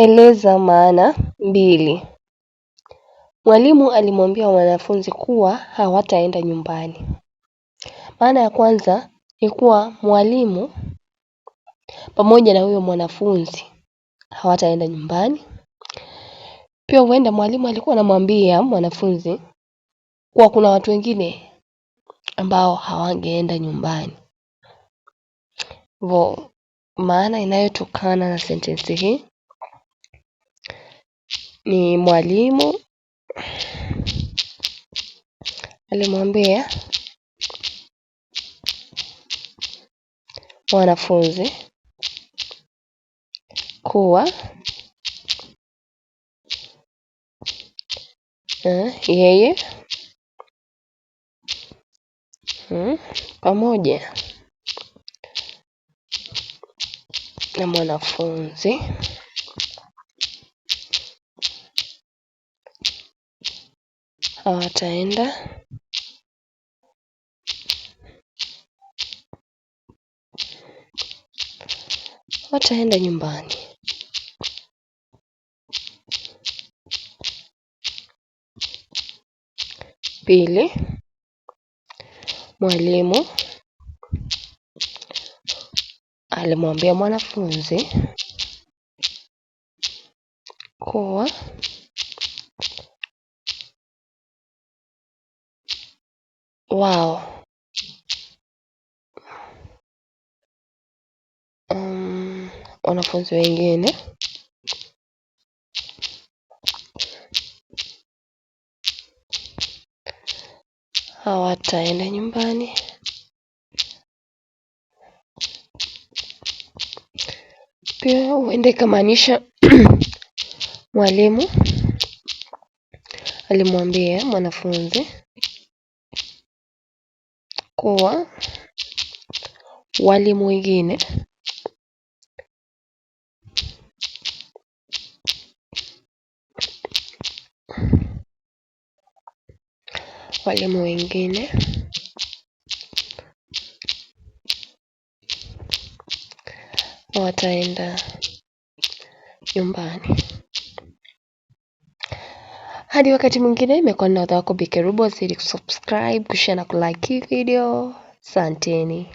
Eleza maana mbili. Mwalimu alimwambia wanafunzi kuwa hawataenda nyumbani. Maana ya kwanza ni kuwa mwalimu pamoja na huyo mwanafunzi hawataenda nyumbani. Pia huenda mwalimu alikuwa anamwambia mwanafunzi kuwa kuna watu wengine ambao hawangeenda nyumbani. Hivyo maana inayotokana na sentensi hii ni mwalimu alimwambia mwanafunzi kuwa yeye pamoja na mwanafunzi wataenda nyumbani. Pili, mwalimu alimwambia mwanafunzi kuwa wao wanafunzi wengine hawataenda nyumbani. Pia huenda ikamaanisha mwalimu alimwambia mwanafunzi kuwa walimu wengine wataenda nyumbani. Hadi wakati mwingine, imekuwa na wako Bikerubo. Zidi kusubscribe, kushare na kulike hii video. Asanteni.